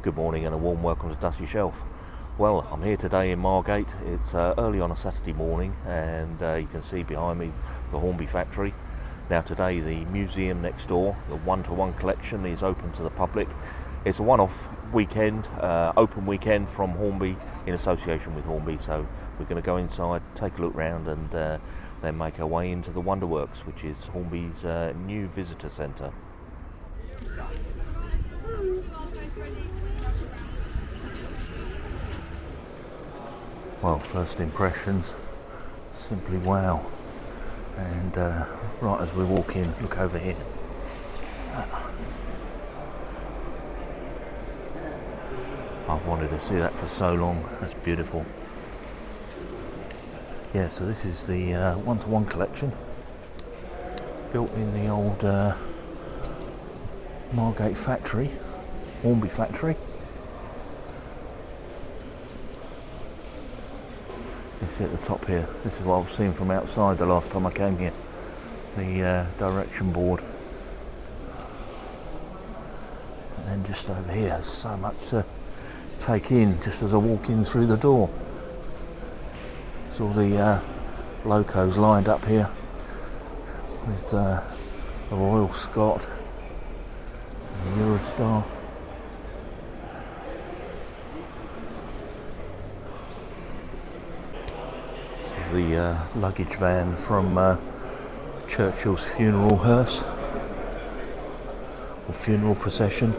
Good morning and a warm welcome to Dusty Shelf. Well, I'm here today in Margate. It's early on a Saturday morning, and you can see behind me the Hornby Factory. Now today the museum next door, the one-to-one collection, is open to the public. It's a one-off weekend, open weekend from Hornby in association with Hornby, so we're going to go inside, take a look round, and then make our way into the Wonderworks, which is Hornby's new visitor centre. Well, first impressions, simply wow. And right as we walk in, look over here. I've wanted to see that for so long. That's beautiful. Yeah, so this is the one-to-one collection, built in the old Margate factory, Hornby Factory. You see at the top here, this is what I've seen from outside the last time I came here, the direction board. And then just over here, there's so much to take in just as I walk in through the door. There's all the locos lined up here with the Royal Scot and the Eurostar. The luggage van from Churchill's funeral hearse or funeral procession.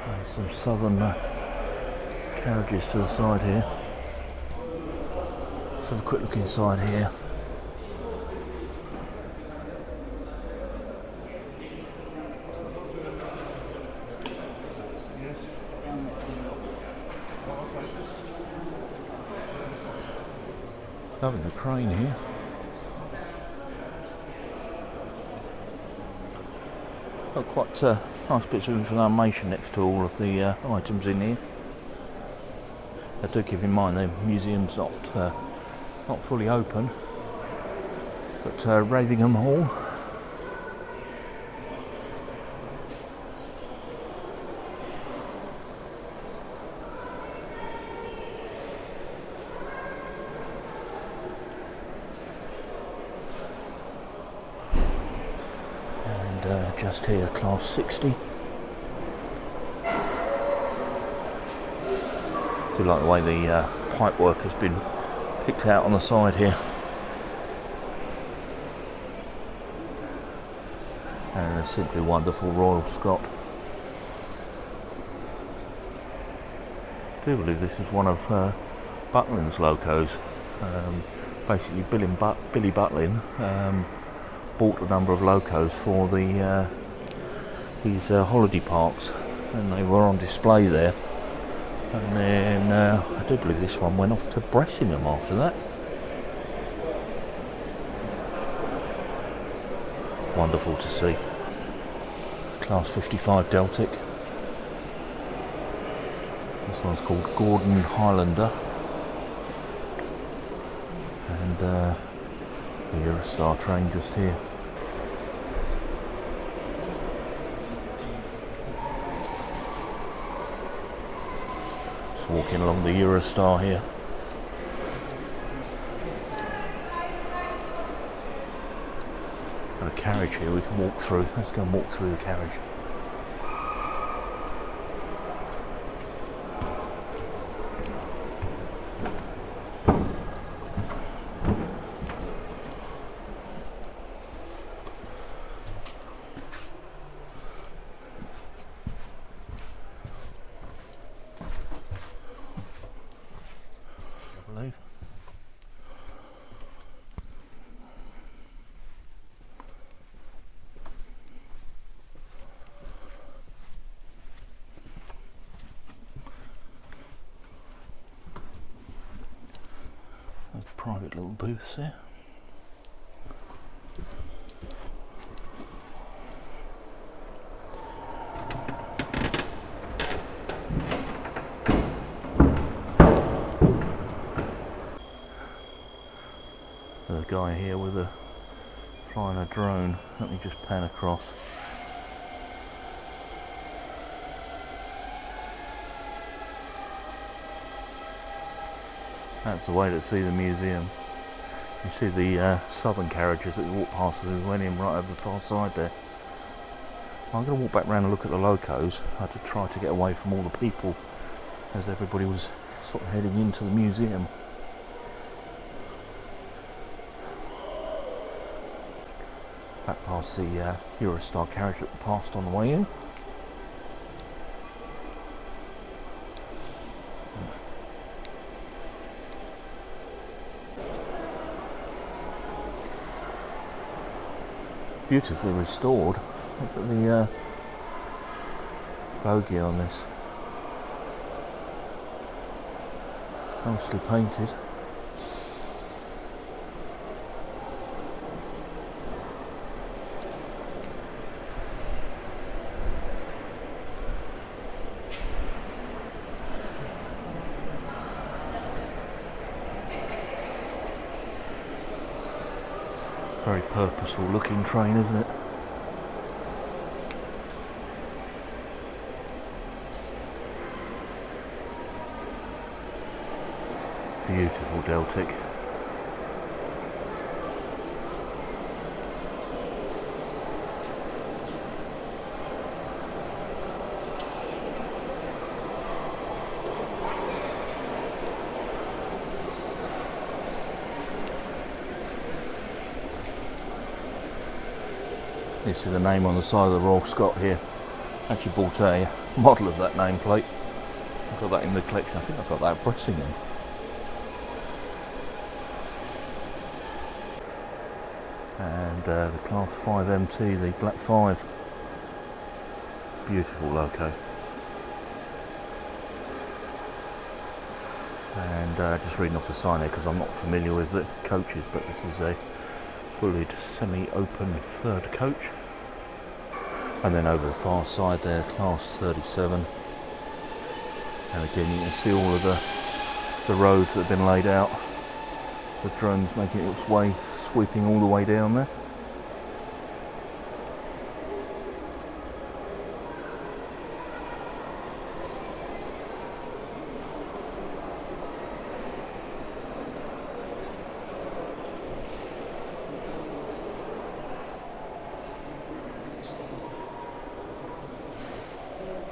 And some southern carriages to the side here. Let's have a quick look inside here. Loving the crane here. Got quite nice bits of information next to all of the items in here. I do keep in mind the museum's not fully open. Got Ravingham Hall. And just here, class 60. Do like the way the pipe work has been picked out on the side here. And a simply wonderful Royal Scot. I do believe this is one of Butlin's locos. Basically Billy Butlin bought a number of locos for the these holiday parks, and they were on display there. And then I do believe this one went off to Bressingham after that. Wonderful to see. Class 55 Deltic. This one's called Gordon Highlander. And the Eurostar train just here. Walking along the Eurostar here. Got a carriage here we can walk through. Let's go and walk through the carriage. Private little booths there. guy here with a flying a drone. Let me just pan across. That's the way to see the museum. You see the southern carriages that we walked past as we went in right over the far side there. I'm going to walk back around and look at the locos. I had to try to get away from all the people as everybody was sort of heading into the museum. Back past the Eurostar carriage that we passed on the way in. Beautifully restored. Look at the bogey on this. Nicely painted. Very purposeful looking train, isn't it? Beautiful Deltic. You see the name on the side of the Royal Scot here. Actually bought a model of that nameplate. I've got that in the collection. I think I've got that at Bressingham. And the Class 5 MT, the Black 5. Beautiful loco. And just reading off the sign here because I'm not familiar with the coaches, but this is a bullied semi-open third coach. And then over the far side there, Class 37. And again you can see all of the roads that have been laid out. The drone's making its way, sweeping all the way down there.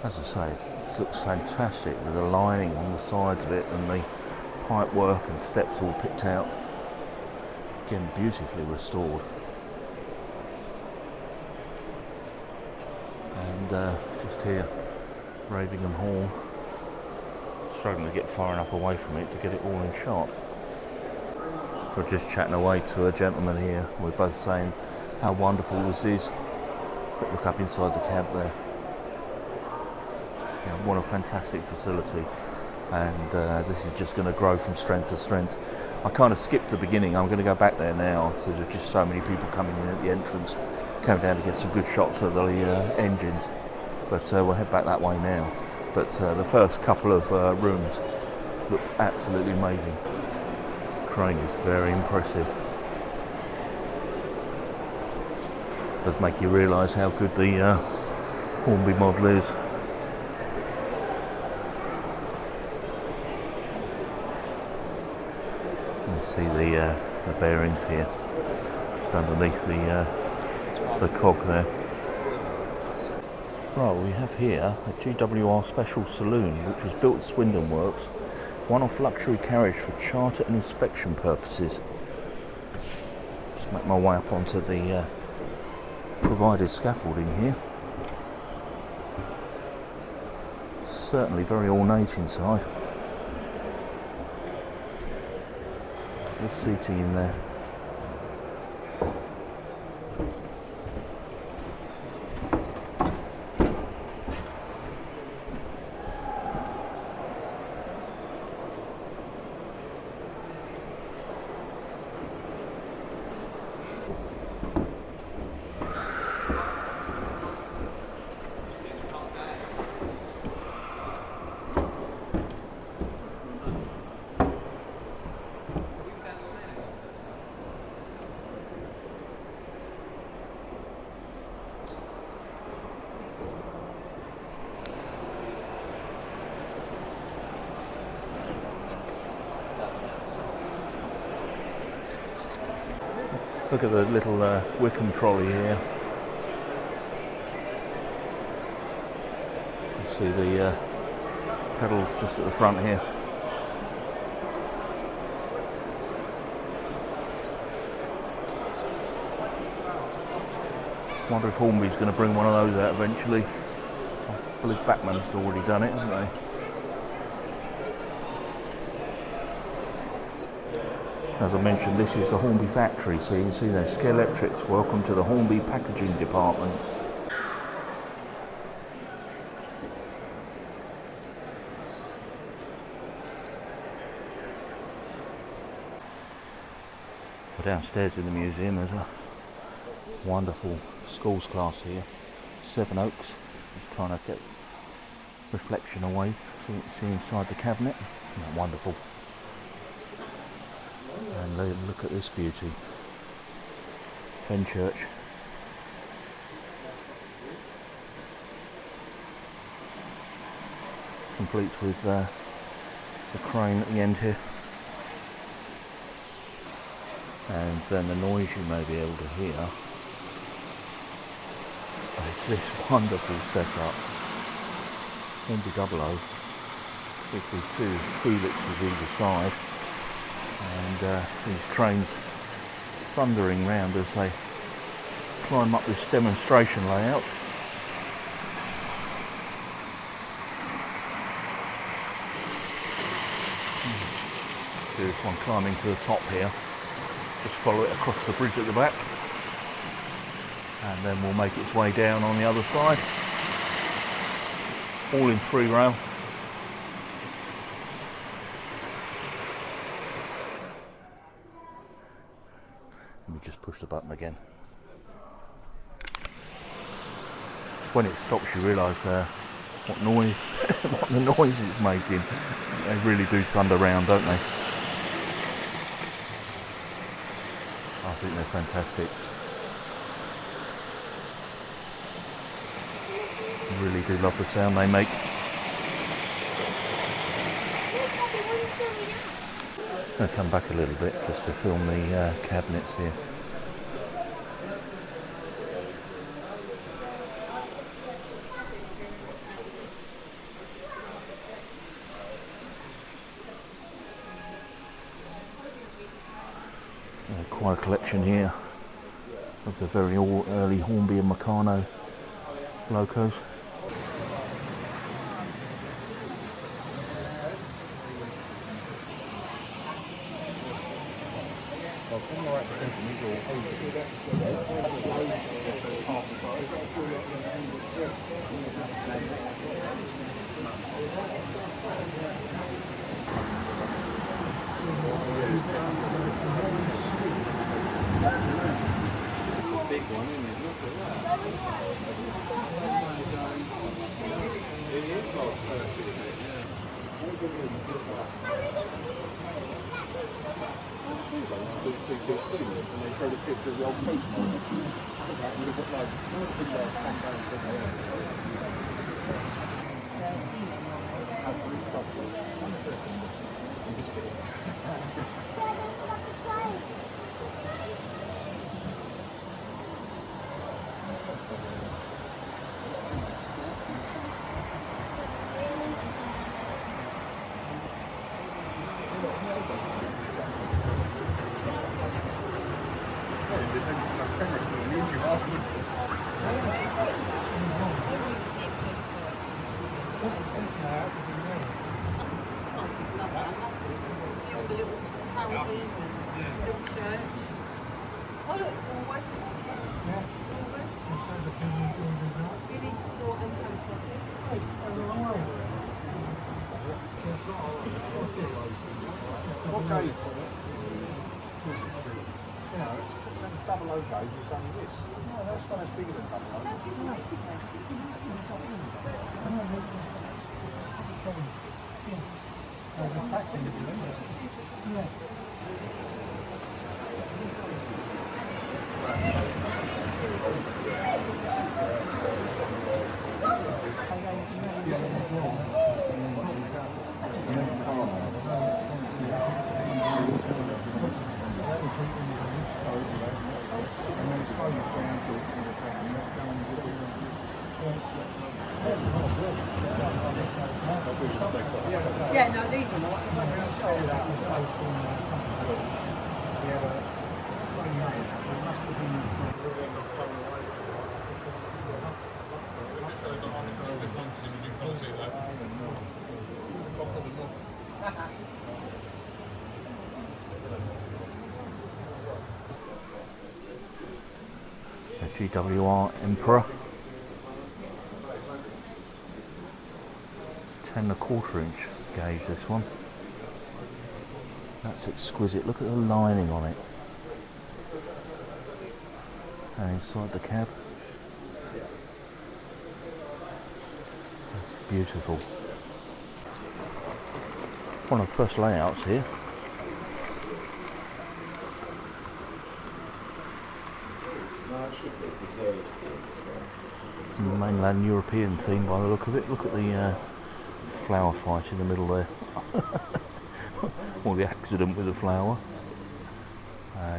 As I say, it looks fantastic with the lining on the sides of it and the pipe work and steps all picked out. Again, beautifully restored. And just here, Ravingham Hall, struggling to get far enough away from it to get it all in shot. We're just chatting away to a gentleman here. We're both saying how wonderful this is. Quick look up inside the cab there. Yeah, what a fantastic facility. And this is just going to grow from strength to strength. I kind of skipped the beginning. I'm going to go back there now because there's just so many people coming in at the entrance. Came down to get some good shots of the engines, but we'll head back that way now. But the first couple of rooms looked absolutely amazing. Crane is very impressive. Does make you realise how good the Hornby model is. You see the bearings here, just underneath the cog there. Right, we have here a GWR Special Saloon, which was built at Swindon Works, one-off luxury carriage for charter and inspection purposes. Just make my way up onto the provided scaffolding here. Certainly very ornate inside. Good seating in there. Look at the little Wickham trolley here. You see the pedals just at the front here. Wonder if Hornby's going to bring one of those out eventually. I believe Bachmann's already done it, haven't they? As I mentioned, this is the Hornby Factory, so you can see there, Scalextric. Welcome to the Hornby packaging department. Downstairs in the museum there's a wonderful schools class here, Seven Oaks. Just trying to get reflection away so you can see inside the cabinet. Oh, wonderful. And look at this beauty, Fenchurch. Complete with the crane at the end here. And then the noise you may be able to hear is this wonderful setup. Hornby 00 with two helixes either side, and these trains thundering round as they climb up this demonstration layout. See this one climbing to the top here. Just follow it across the bridge at the back, and then we'll make its way down on the other side, all in 3 rail. Let me just push the button again. When it stops you realise what the noise it's making. They really do thunder round, don't they? I think they're fantastic. I really do love the sound they make. I'm going to come back a little bit just to film the cabinets here. Quite a collection here of the very early Hornby and Meccano locos. Big one, isn't it? Look at that. It is like 30, isn't it? Yeah. CPC, and they showed a picture of the old postman. That would have looked like big come down from What gauge? You know, it's double O gauge is only this. No, that's one that's bigger than double O. Yeah, no, these are not. A GWR Emperor. 10¼ inch gauge, this one. That's exquisite. Look at the lining on it. And inside the cab. That's beautiful. One of the first layouts here. Mainland European theme by the look of it. Look at the flower fight in the middle there. Or the accident with the flower.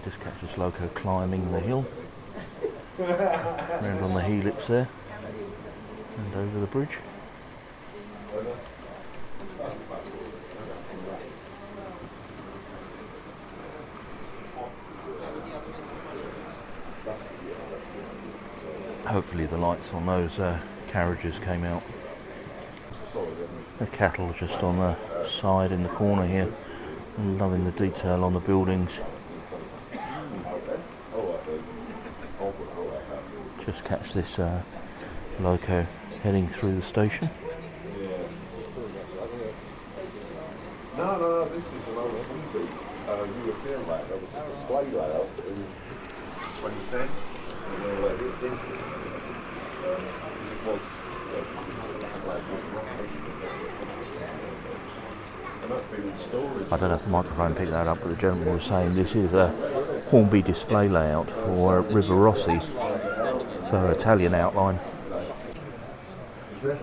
Just catch this loco climbing the hill. Round on the helix there. And over the bridge. Hopefully the lights on those carriages came out. The cattle just on the side in the corner here. I'm loving the detail on the buildings. Just catch this loco heading through the station. No, this is an old Hornby European layout. That was a display layout in 2010. I don't know if the microphone picked that up, but the gentleman was saying this is a Hornby display layout for Riverrossi, so Italian outline. The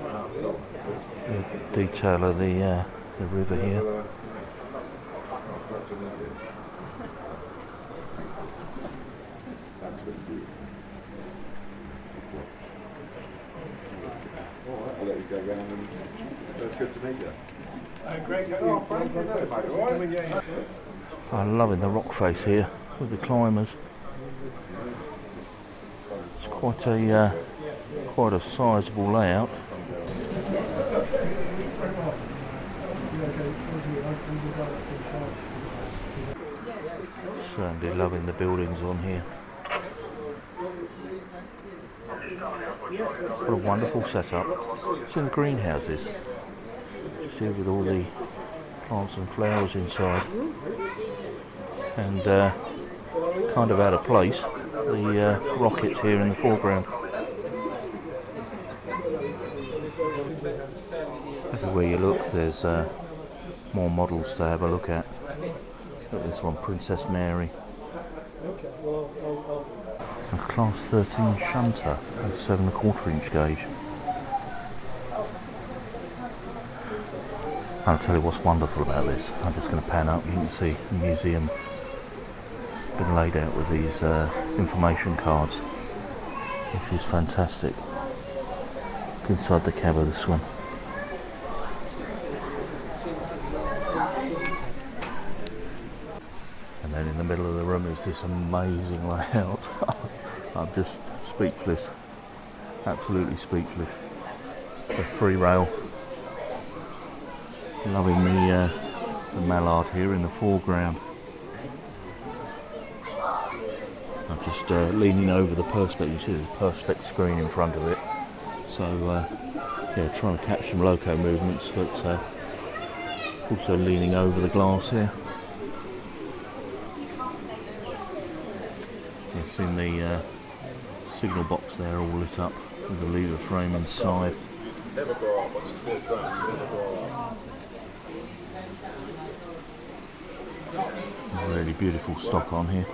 detail of the river here. I'll let you go round and it's good to meet you. I'm loving the rock face here with the climbers. It's quite a sizable layout. Certainly loving the buildings on here. What a wonderful setup. It's in the greenhouses. See, with all the plants and flowers inside. And kind of out of place, the rockets here in the foreground. Everywhere you look, there's more models to have a look at. Look at this one, Princess Mary. A class 13 shunter, a 7¼ inch gauge. I'll tell you what's wonderful about this. I'm just going to pan up. You can see the museum been laid out with these information cards, which is fantastic. Look inside the cab of this one. And then in the middle of the room is this amazing layout. I'm just speechless, absolutely speechless. The 3-rail. Loving the mallard here in the foreground. I'm just leaning over the perspex. You see the perspex screen in front of it. So yeah, trying to catch some loco movements, but also leaning over the glass here. You've seen the signal box there all lit up with the lever frame inside. Really beautiful stock on here.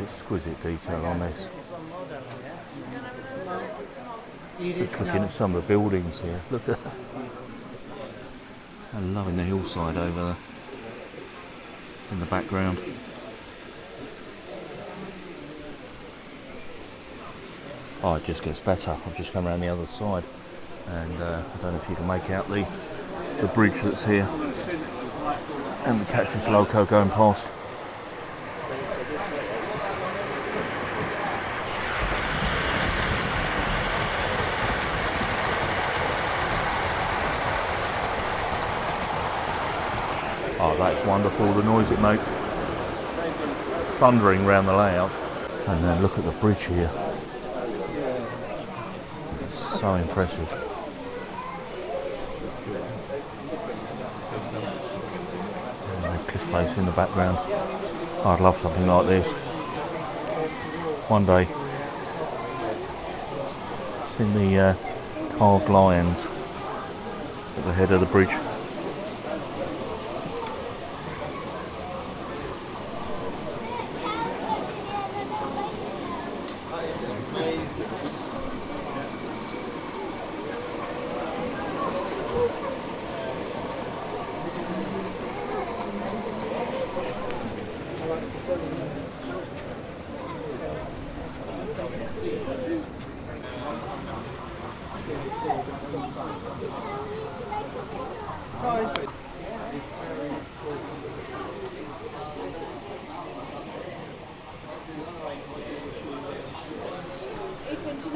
exquisite detail on this. Just looking at some of the buildings here. Look at that. I'm loving the hillside over there in the background. Oh, it just gets better. I've just come around the other side, and I don't know if you can make out the bridge that's here, and we catch this loco going past. Oh, that's wonderful, the noise it makes. Thundering round the layout. And then look at the bridge here. It's so impressive. And the cliff face in the background. I'd love something like this. One day. Seen the carved lions at the head of the bridge.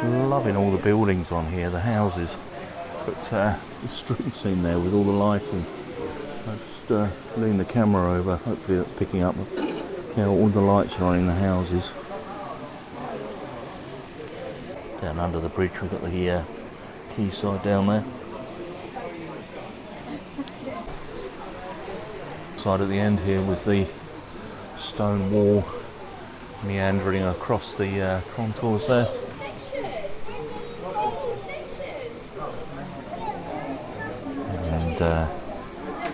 Loving all the buildings on here, the houses, but the street scene there with all the lighting. I just lean the camera over, hopefully that's picking up how all the lights are on in the houses. Down under the bridge we've got the quayside down there. Side at the end here with the stone wall meandering across the concourse there. And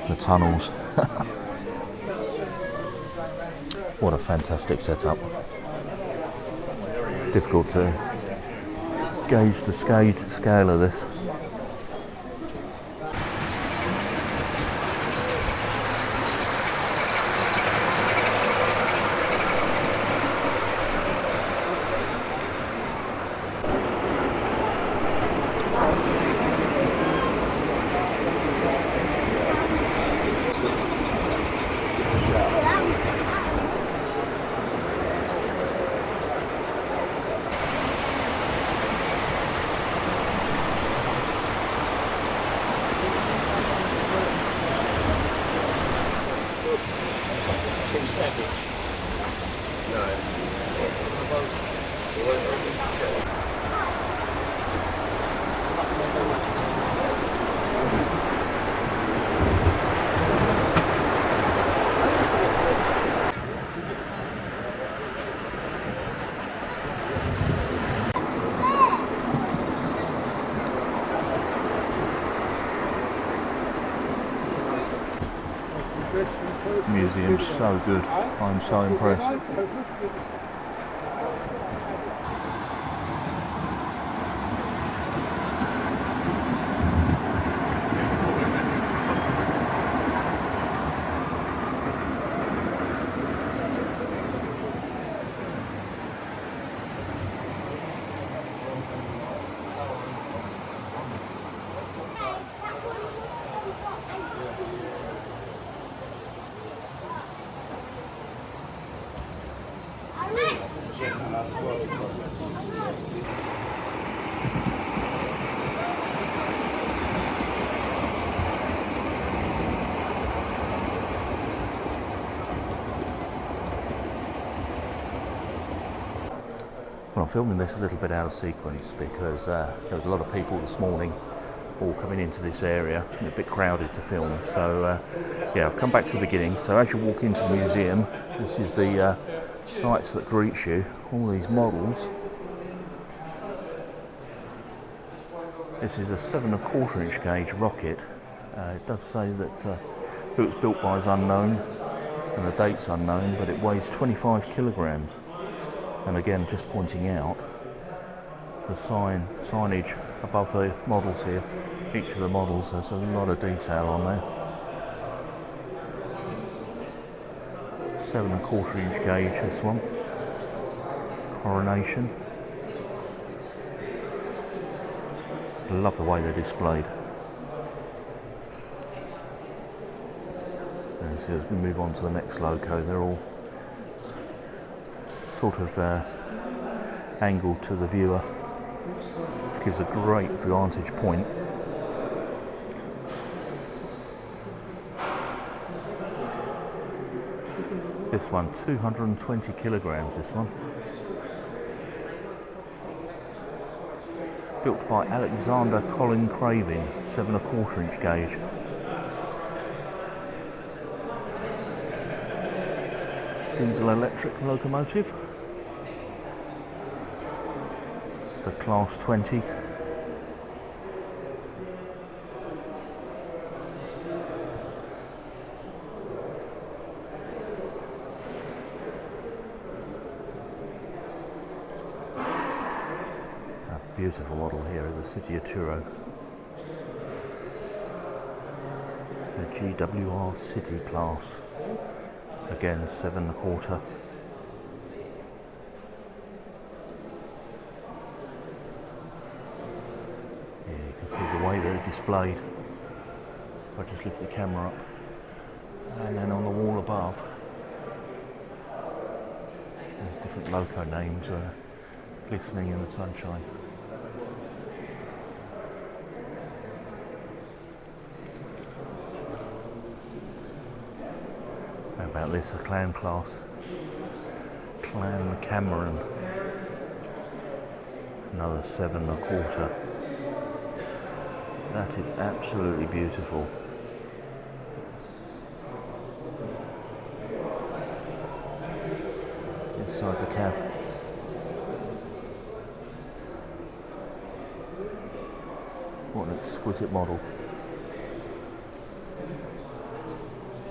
the tunnels. What a fantastic setup. Difficult to gauge the scale of this. Museum's so good. I'm so impressed. Well, I'm filming this a little bit out of sequence because there was a lot of people this morning all coming into this area, and a bit crowded to film. So yeah, I've come back to the beginning. So as you walk into the museum, this is the sights that greet you, all these models. This is a 7 1/4 inch gauge rocket. It does say that who it's built by is unknown and the date's unknown, but it weighs 25 kilograms. And again, just pointing out the signage above the models here. Each of the models has a lot of detail on there. 7 1/4 inch gauge, this one. Coronation. Love the way they're displayed. And so as we move on to the next loco, they're all sort of angled to the viewer, which gives a great vantage point. This one, 220 kilograms, this one. Built by Alexander Colin Craving, 7 1/4 inch gauge. Diesel electric locomotive. The Class 20. Beautiful model here of the City of Truro. The GWR City class. Again, 7 1/4. Yeah, you can see the way they're displayed. If I just lift the camera up. And then on the wall above, there's different loco names glistening in the sunshine. How about this, a clan class? Clan Cameron. Another 7 1/4. That is absolutely beautiful. Inside the cab. What an exquisite model.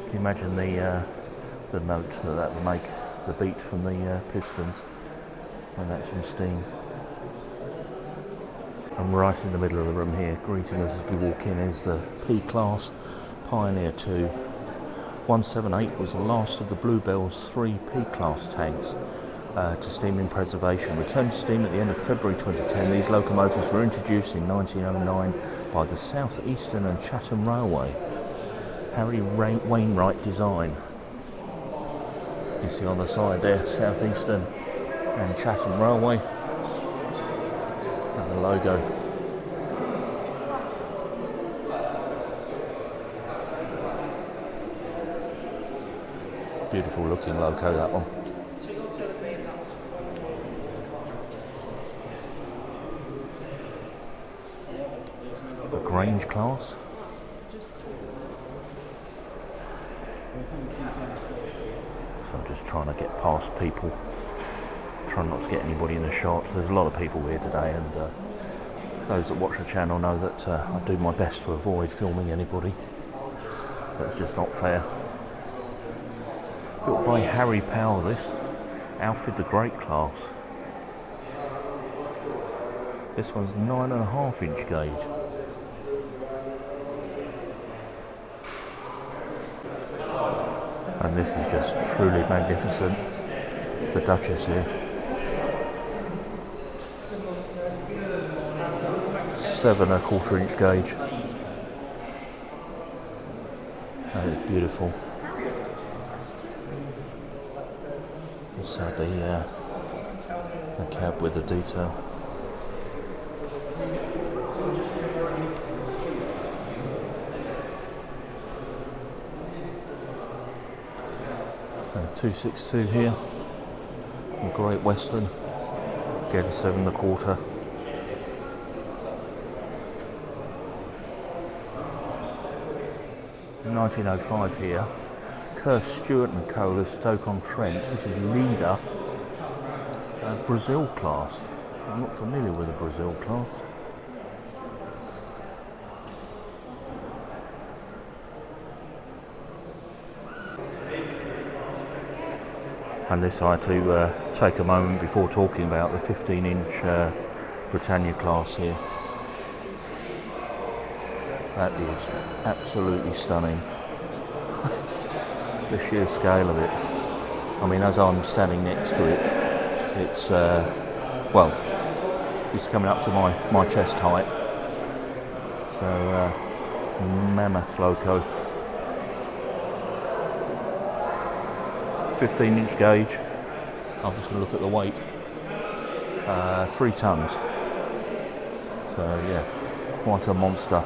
Can you imagine the note that would make, the beat from the pistons when that's in steam? And right in the middle of the room here, greeting us as we walk in, is the P-Class Pioneer 2. 178 was the last of the Bluebell's 3 P-Class tanks to steam in preservation. Returned to steam at the end of February 2010, these locomotives were introduced in 1909 by the South Eastern and Chatham Railway. Harry Wainwright design. You see on the side there, South Eastern and Chatham Railway, and the logo. Beautiful looking loco, that one. The Grange class. So I'm just trying to get past people, trying not to get anybody in the shot. There's a lot of people here today, and those that watch the channel know that I do my best to avoid filming anybody. That's just not fair. Built by Harry Powell, this. Alfred the Great class. This one's 9 1/2 inch gauge. And this is just truly magnificent. The Duchess here. 7 1/4 inch gauge. That is beautiful. Inside the cab with the detail. And 262 here. The Great Western. Again 7 1/4. In 1905 here. Kirk Stewart and Co. of Stoke-on-Trent. This is Leader Brazil class. I'm not familiar with the Brazil class. And this I had to take a moment before talking about the 15-inch Britannia class here. That is absolutely stunning. The sheer scale of it. I mean, as I'm standing next to it, it's well, it's coming up to my chest height. So mammoth loco. 15-inch gauge. I'm just going to look at the weight. 3 tons. So yeah, quite a monster.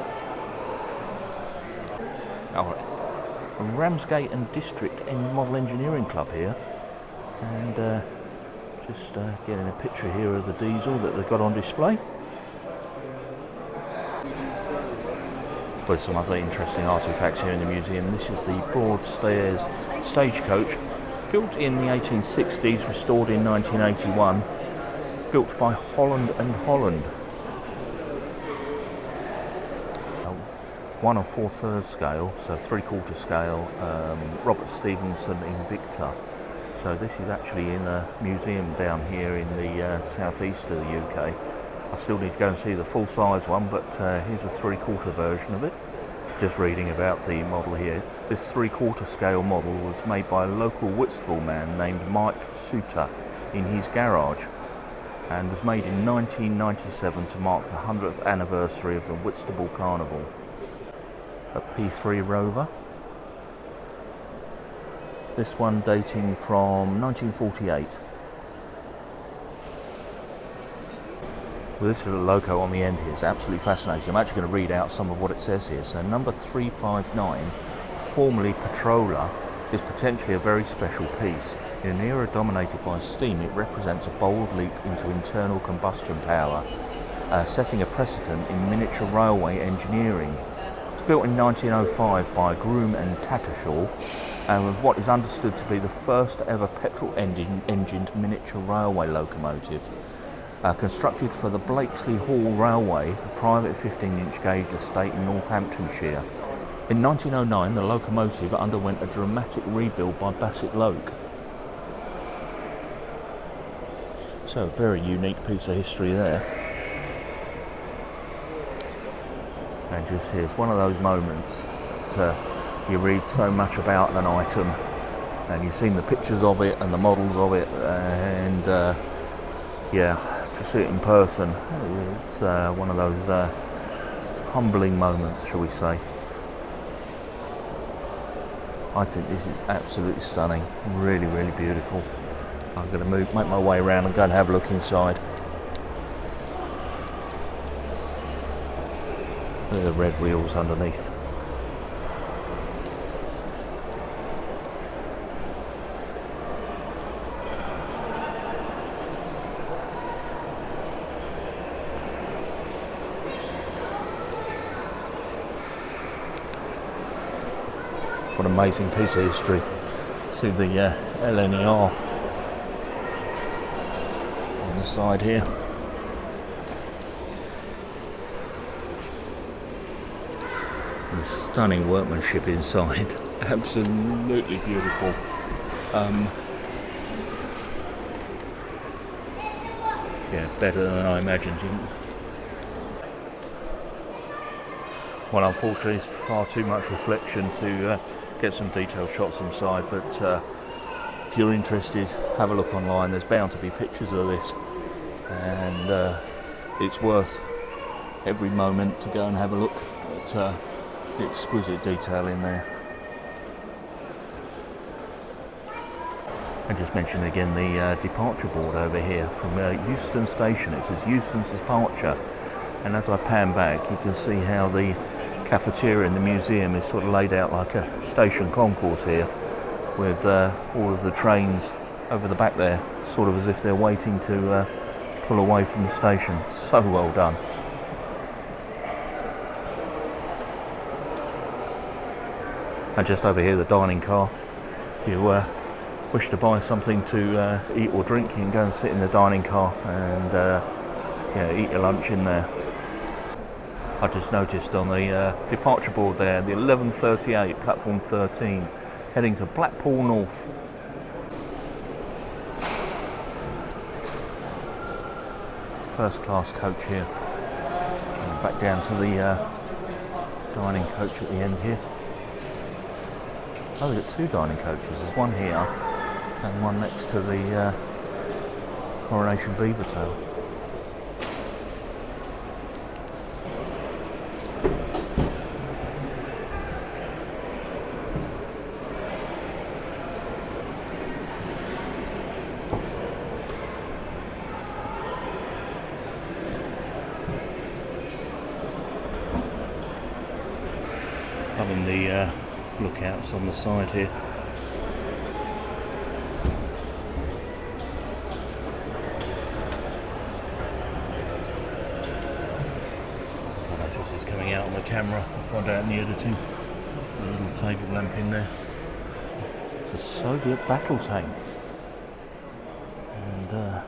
Alright, Ramsgate and District Model Engineering Club here, and just getting a picture here of the diesel that they've got on display. With some other interesting artefacts here in the museum. This is the Broadstairs stagecoach, built in the 1860s, restored in 1981, built by Holland and Holland. 1 4/3 scale, so 3/4 scale, Robert Stevenson Invicta. So this is actually in a museum down here in the southeast of the UK. I still need to go and see the full size one, but here's a 3/4 version of it. Just reading about the model here. This 3/4 scale model was made by a local Whitstable man named Mike Suter in his garage, and was made in 1997 to mark the 100th anniversary of the Whitstable Carnival. A P3 Rover. This one dating from 1948. Well, this little loco on the end here is absolutely fascinating. I'm actually going to read out some of what it says here. So number 359, formerly Patroller, is potentially a very special piece. In an era dominated by steam, it represents a bold leap into internal combustion power, setting a precedent in miniature railway engineering. Built in 1905 by Groom and Tattershaw, and what is understood to be the first ever petrol-engined miniature railway locomotive. Constructed for the Blakesley Hall Railway, a private 15-inch gauge estate in Northamptonshire. In 1909, the locomotive underwent a dramatic rebuild by Bassett Loke. So a very unique piece of history there. And just here's one of those moments that you read so much about an item, and you've seen the pictures of it and the models of it, and yeah, to see it in person, it's one of those humbling moments, shall we say. I think this is absolutely stunning, really, really beautiful. I'm going to make my way around and go and have a look inside. Look at the red wheels underneath. What an amazing piece of history. See the LNER on the side here. The stunning workmanship inside, absolutely beautiful. Yeah, better than I imagined. Well, unfortunately, it's far too much reflection to get some detailed shots inside, but if you're interested, have a look online. There's bound to be pictures of this, and it's worth every moment to go and have a look at the exquisite detail in there. And just mention again the departure board over here from Euston Station. It says Euston's departure, and as I pan back, you can see how the cafeteria in the museum is sort of laid out like a station concourse here, with all of the trains over the back there, sort of as if they're waiting to pull away from the station. So well done. And just over here, the dining car. If you wish to buy something to eat or drink, you can go and sit in the dining car and yeah, eat your lunch in there. I just noticed on the departure board there, the 11:38, platform 13, heading to Blackpool North. first class coach here. And back down to the dining coach at the end here. Oh, we've got two dining coaches. There's one here and one next to the Coronation Beaver Tail. Loving the lookouts on the side here. I don't know if this is coming out on the camera. I'll find out in the editing. A little table lamp in there. It's a Soviet battle tank. And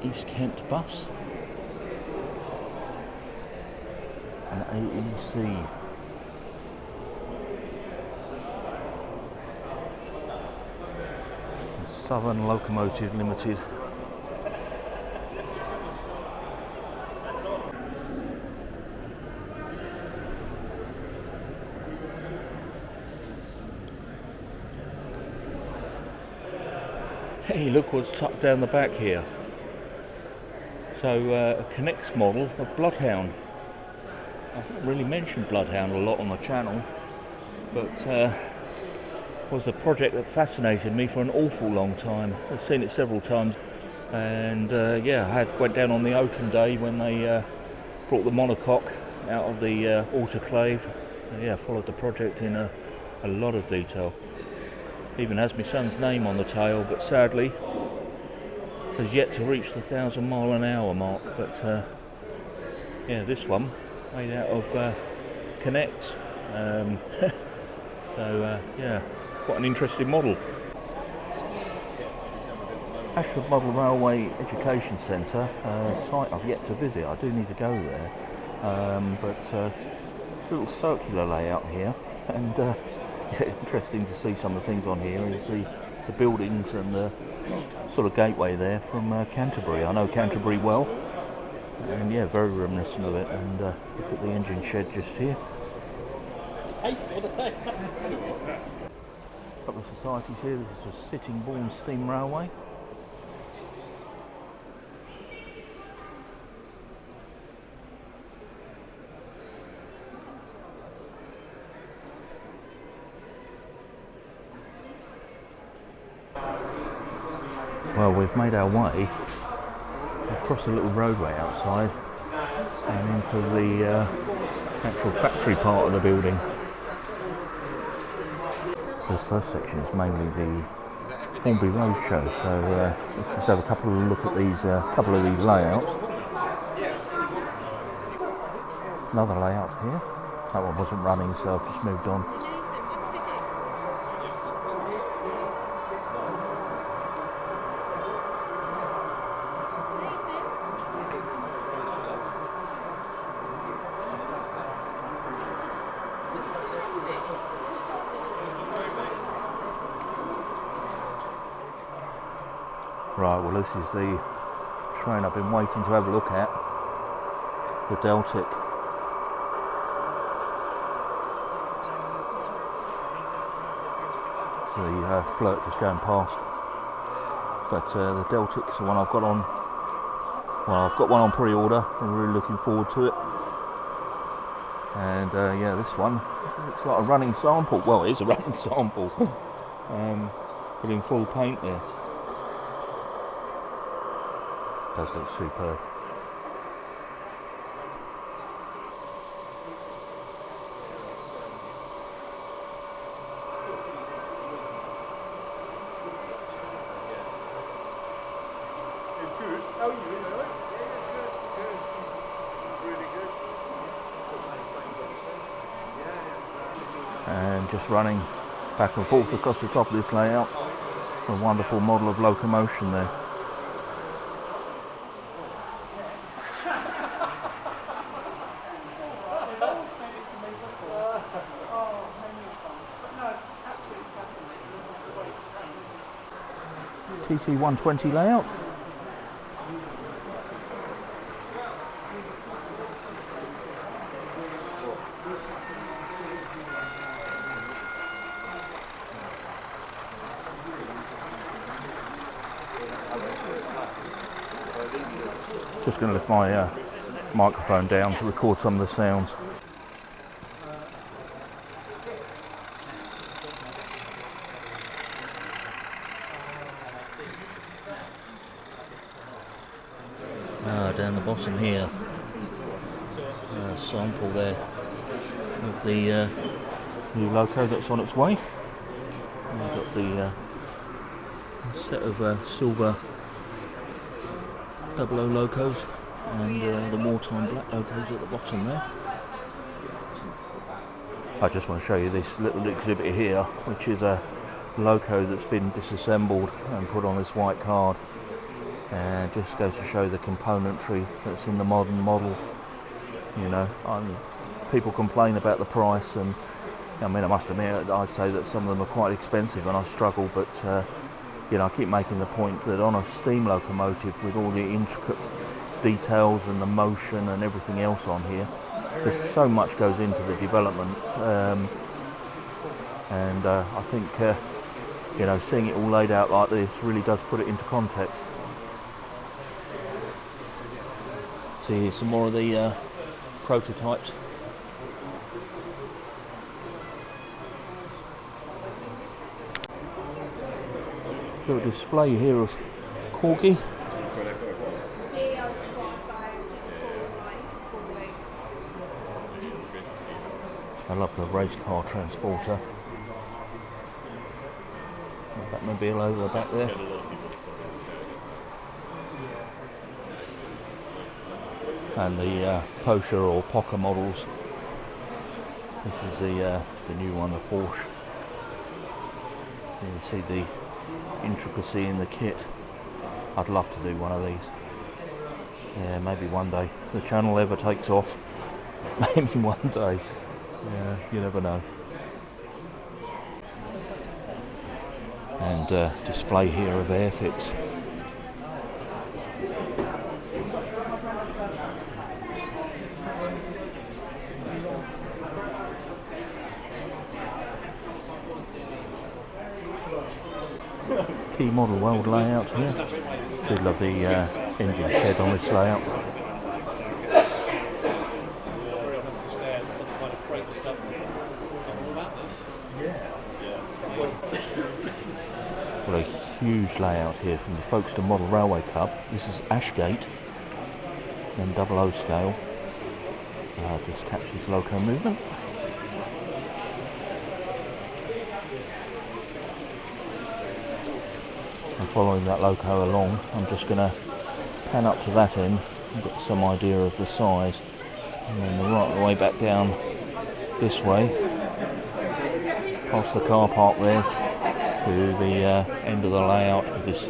East Kent bus. An AEC. Southern Locomotive Limited. Hey, look what's tucked down the back here. So a Connects model of Bloodhound. I've not really mentioned Bloodhound a lot on the channel, but was a project that fascinated me for an awful long time. I've seen it several times, and yeah, I went down on the open day when they brought the monocoque out of the autoclave. Yeah, followed the project in a lot of detail. Even has my son's name on the tail, but sadly has yet to reach the 1,000 mile an hour mark. But yeah, this one made out of Connects. So yeah, quite an interesting model. Ashford Model Railway Education Centre, site I've yet to visit. I do need to go there, but little circular layout here, and yeah, interesting to see some of the things on here and see the buildings and the sort of gateway there from Canterbury. I know Canterbury well, and yeah, very reminiscent of it. And look at the engine shed just here. Tastes good, I say. A couple of societies here. This is a Sittingbourne Steam Railway. Well, we've made our way across a little roadway outside and into the actual factory part of the building. This first section is mainly the Hornby Roadshow, so let's just have a look at these couple of these layouts. Another layout here. That one wasn't running, so I've just moved on. Right, well this is the train I've been waiting to have a look at, the Deltic. The flirt just going past, but the Deltic's the one I've got on. Well, I've got one on pre-order. I'm really looking forward to it. And yeah, this one looks like a running sample. Well, it is a running sample, but in full paint there. Does look superb. How are you? All right? Yeah, good. Really good. And just running back and forth across the top of this layout. A wonderful model of locomotion there. TT120 layout. Just going to lift my microphone down to record some of the sounds. Down the bottom here, sample there of the new loco that's on its way. And we've got the set of silver 00 locos and the wartime black locos at the bottom there. I just want to show you this little exhibit here, which is a loco that's been disassembled and put on this white card. And just goes to show the componentry that's in the modern model. You know, people complain about the price, and I mean, I must admit, I'd say that some of them are quite expensive, and I struggle. But you know, I keep making the point that on a steam locomotive with all the intricate details and the motion and everything else on here, there's so much goes into the development, and I think you know, seeing it all laid out like this really does put it into context. See, here's some more of the prototypes. Got a display here of corgi. I love the race car transporter. Batmobile over the back there. And the Porsche or Poker models. This is the new one, the Porsche. You see the intricacy in the kit. I'd love to do one of these. Yeah, maybe one day. If the channel ever takes off, maybe one day. Yeah, you never know. And display here of airfits. Key model world layout here. Do love the engine shed on this layout. What a huge layout here from the Folkestone Model Railway Club. This is Ashgate and 00 scale. Just catch this loco movement. And following that loco along, I'm just going to pan up to that end and get some idea of the size, and then right the way back down this way, past the car park there, to the end of the layout with this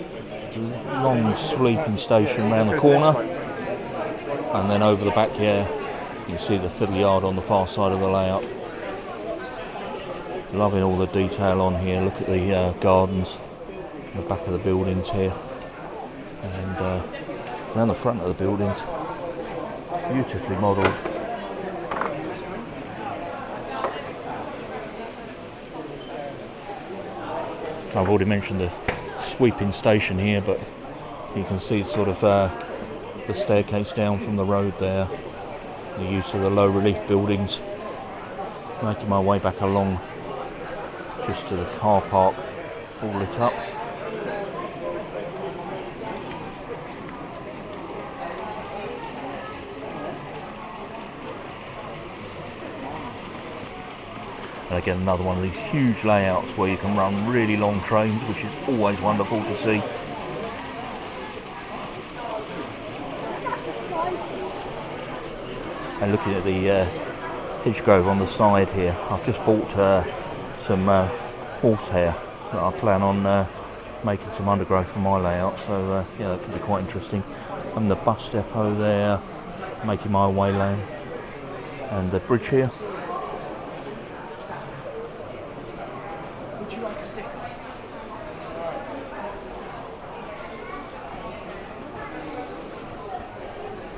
long sleeping station round the corner, and then over the back here you can see the fiddle yard on the far side of the layout. Loving all the detail on here. Look at the gardens, the back of the buildings here, and around the front of the buildings, beautifully modelled. I've already mentioned the sweeping station here, but you can see sort of the staircase down from the road there, the use of the low relief buildings. Making my way back along just to the car park, all lit up. And again, another one of these huge layouts where you can run really long trains, which is always wonderful to see. And looking at the hedge grove on the side here, I've just bought some horsehair that I plan on making some undergrowth for my layout, so yeah, that could be quite interesting. And the bus depot there, making my way lane, and the bridge here.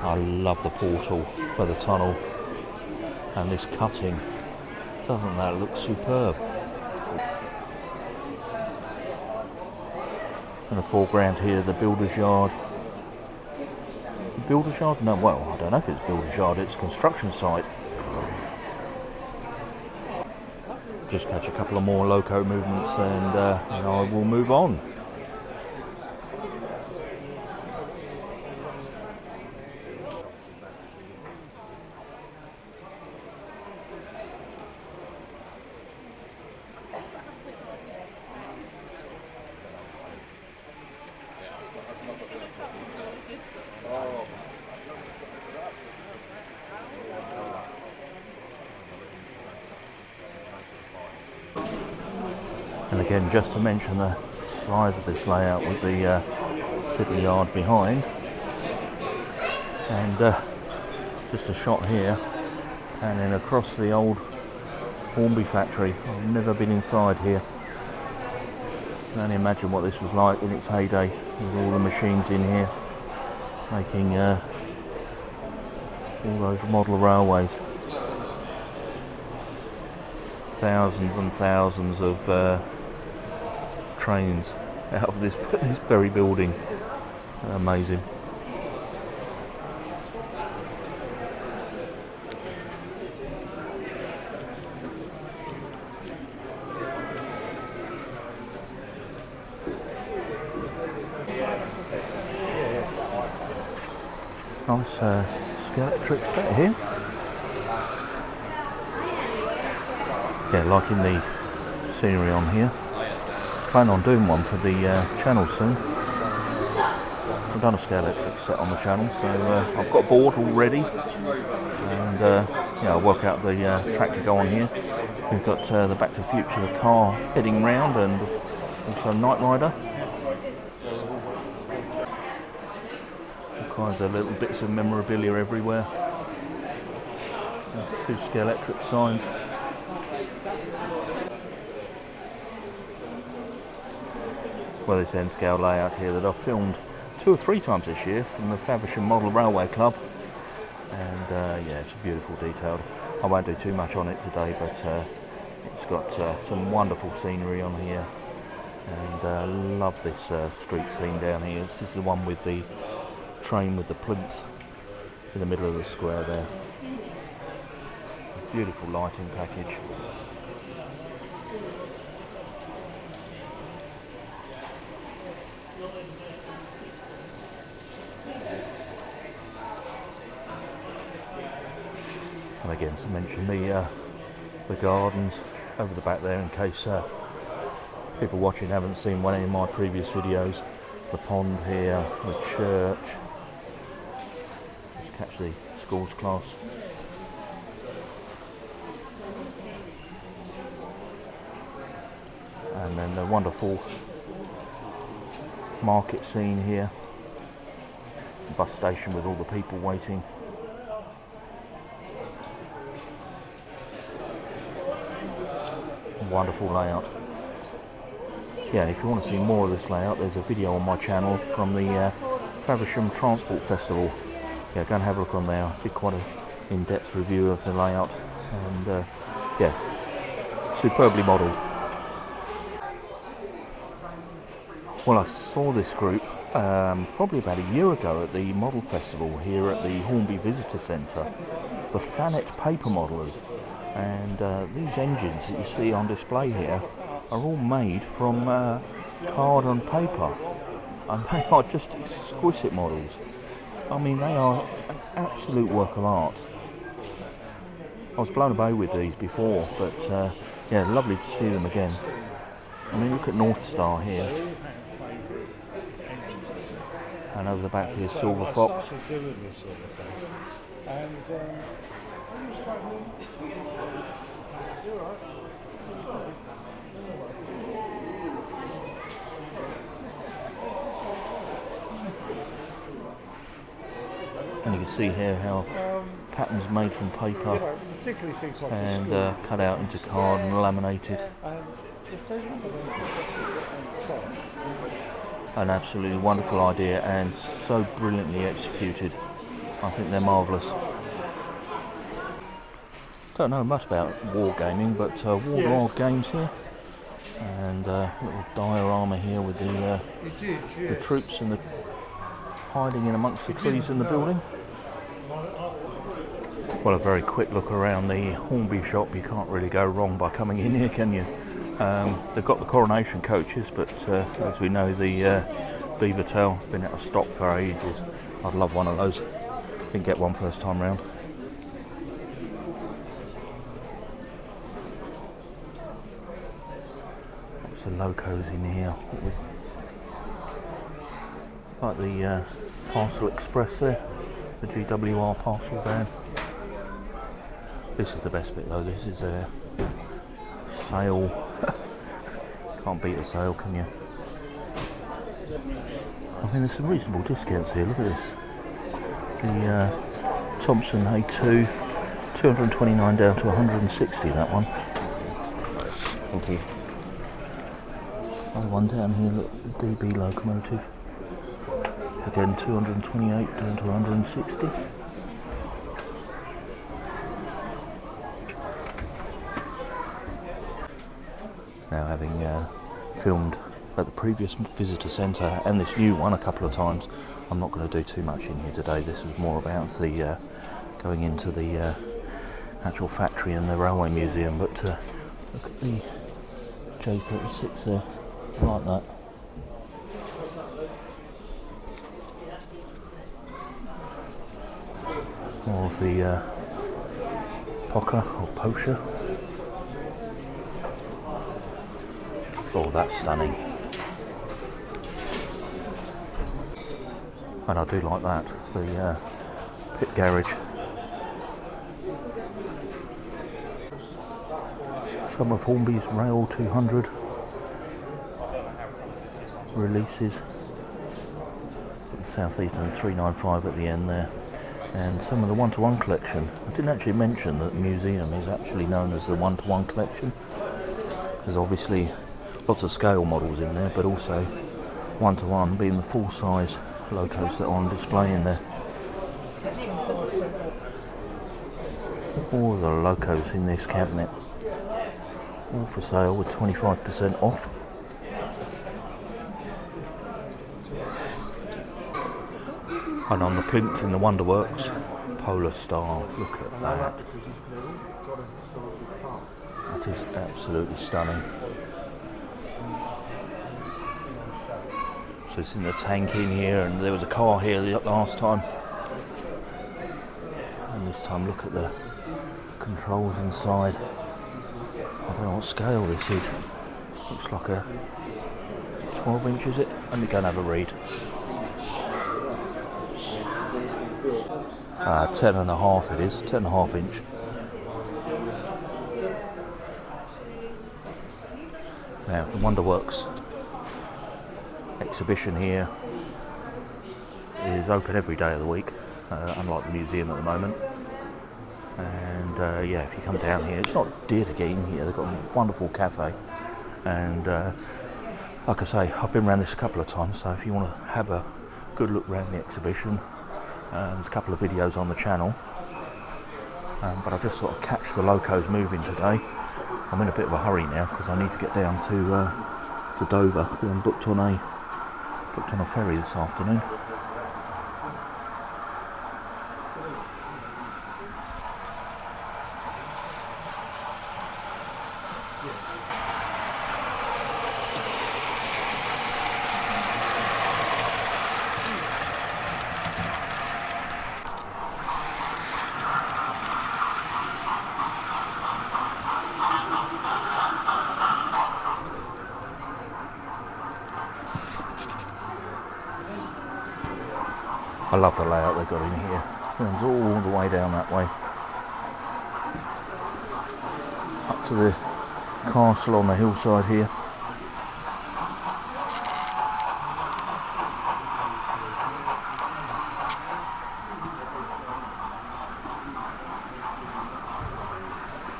I love the portal for the tunnel, and this cutting, doesn't that look superb? In the foreground here, the builder's yard. builder's yard? No, well, I don't know if it's builder's yard, it's a construction site. Just catch a couple of more loco movements and I will move on. And again, just to mention the size of this layout with the fiddle yard behind, and just a shot here panning across the old Hornby Factory. I've never been inside here. I can only imagine what this was like in its heyday, with all the machines in here making all those model railways. Thousands and thousands of trains out of this very building. Amazing. Nice Scalextric set here. Yeah, liking the scenery on here. Plan on doing one for the channel soon. I've done a Scalextric set on the channel, so I've got a board already, and yeah, I'll work out the track to go on here. We've got the Back to the Future car heading round, and also Knight Rider. All kinds of little bits of memorabilia everywhere. There's two Scalextric signs. Well, this end scale layout here that I've filmed 2 or 3 times this year from the Faversham Model Railway Club, and yeah, it's beautiful detailed. I won't do too much on it today, but it's got some wonderful scenery on here, and I love this street scene down here. This is the one with the train with the plinth in the middle of the square there. Beautiful lighting package. And again, to mention the gardens over the back there, in case people watching haven't seen one of my previous videos. The pond here, the church. Just catch the schools class. And then the wonderful market scene here. The bus station with all the people waiting. Wonderful layout. Yeah, and if you want to see more of this layout, there's a video on my channel from the Faversham Transport Festival. Yeah, go and have a look on there. I did quite an in-depth review of the layout, and yeah, superbly modelled. Well, I saw this group probably about a year ago at the Model Festival here at the Hornby Visitor Centre, the Thanet Paper modellers. And these engines that you see on display here are all made from card and paper, and they are just exquisite models. I mean, they are an absolute work of art. I was blown away with these before, but yeah, lovely to see them again. I mean, look at North Star here, and over the back here, Silver Fox. And you can see here how patterns made from paper and cut out into card and laminated. An absolutely wonderful idea, and so brilliantly executed. I think they're marvellous. Don't know much about wargaming, but War games here, and little diorama here with the troops and the hiding in amongst the trees in the building. Well, a very quick look around the Hornby shop. You can't really go wrong by coming in here, can you? They've got the coronation coaches, but as we know, the beaver tail been out of stock for ages. I'd love one of those. Didn't get one first time round. Lots of locos in here. Like the Parcel Express there, the GWR parcel van. This is the best bit though. This is a sale. Can't beat a sale, can you? I mean, there's some reasonable discounts here. Look at this. The Thompson A2, 229 down to 160. That one. Thank you. Another one down here. Look, the DB locomotive. Again, 228 down to 160. Now, having filmed at the previous visitor centre and this new one a couple of times, I'm not going to do too much in here today. This is more about the going into the actual factory and the railway museum. But look at the J36 there. I like that. More of the Poker or Pocher. Oh, that's stunning. And I do like that, the pit garage. Some of Hornby's Rail 200 releases. South Eastern 395 at the end there. And some of the one-to-one collection. I didn't actually mention that the museum is actually known as the one-to-one collection. There's obviously lots of scale models in there, but also one-to-one being the full-size locos that are on display in there. All the locos in this cabinet, all for sale with 25% off. And on the plinth in the Wonderworks, Polar Star, look at that. That is absolutely stunning. So it's in the tank in here, and there was a car here the last time. And this time look at the controls inside. I don't know what scale this is. Looks like a 12 inch, is it? Let me go and have a read. 10.5 it is, 10.5 inch. Now the Wonderworks exhibition here is open every day of the week, unlike the museum at the moment. And yeah, if you come down here, it's not dear to get in here. They've got a wonderful cafe, and like I say, I've been around this a couple of times, so if you want to have a good look around the exhibition, there's a couple of videos on the channel. But I just sort of catch the locos moving today. I'm in a bit of a hurry now because I need to get down to Dover. I'm booked on a ferry this afternoon. I love the layout they've got in here. It runs all the way down that way, up to the castle on the hillside here.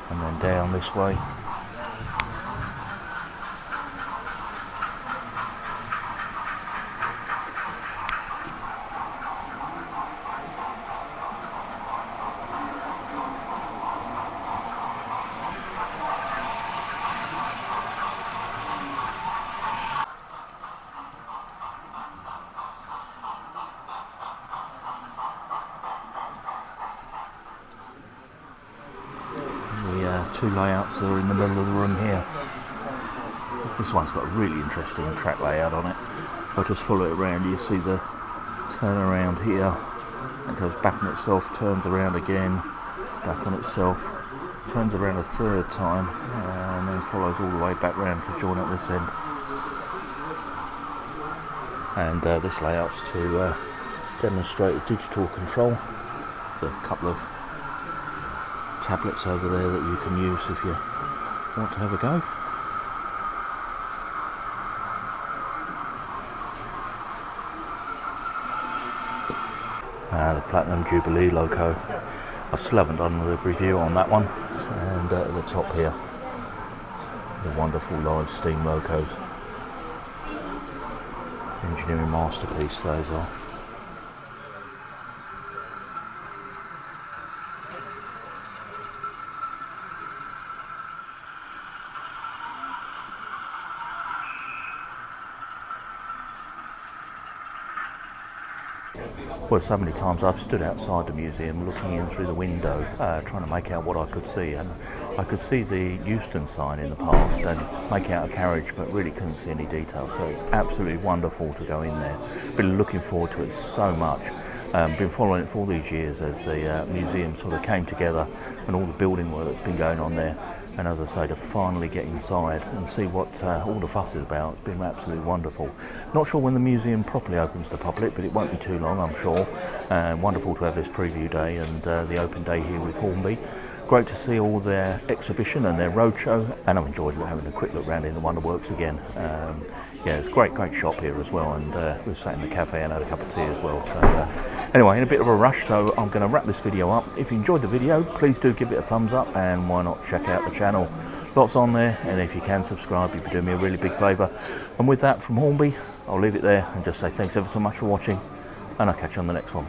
And then down this way. two layouts that are in the middle of the room here. This one's got a really interesting track layout on it. If I just follow it around, you see the turn around here. It goes back on itself, turns around again, back on itself, turns around a third time, and then follows all the way back round to join at this end. And this layout's to demonstrate digital control. There are a couple of tablets over there that you can use if you want to have a go. The Platinum Jubilee loco. I still haven't done a review on that one. And at the top here, the wonderful live steam locos. Engineering masterpiece those are. Well, so many times I've stood outside the museum looking in through the window, trying to make out what I could see, and I could see the Euston sign in the past and make out a carriage, but really couldn't see any detail. So it's absolutely wonderful to go in there. Been looking forward to it so much. Been following it for all these years as the museum sort of came together and all the building work that's been going on there. And as I say, to finally get inside and see what all the fuss is about, it's been absolutely wonderful. Not sure when the museum properly opens to the public, but it won't be too long, I'm sure. Wonderful to have this preview day and the open day here with Hornby. Great to see all their exhibition and their roadshow, and I've enjoyed having a quick look round in the Wonderworks again. Yeah, it's a great shop here as well, and we've sat in the cafe and had a cup of tea as well. So anyway, in a bit of a rush, so I'm going to wrap this video up. If you enjoyed the video, please do give it a thumbs up, and why not check out the channel. Lots on there, and if you can subscribe, you'd be doing me a really big favour. And with that, from Hornby, I'll leave it there and just say thanks ever so much for watching, and I'll catch you on the next one.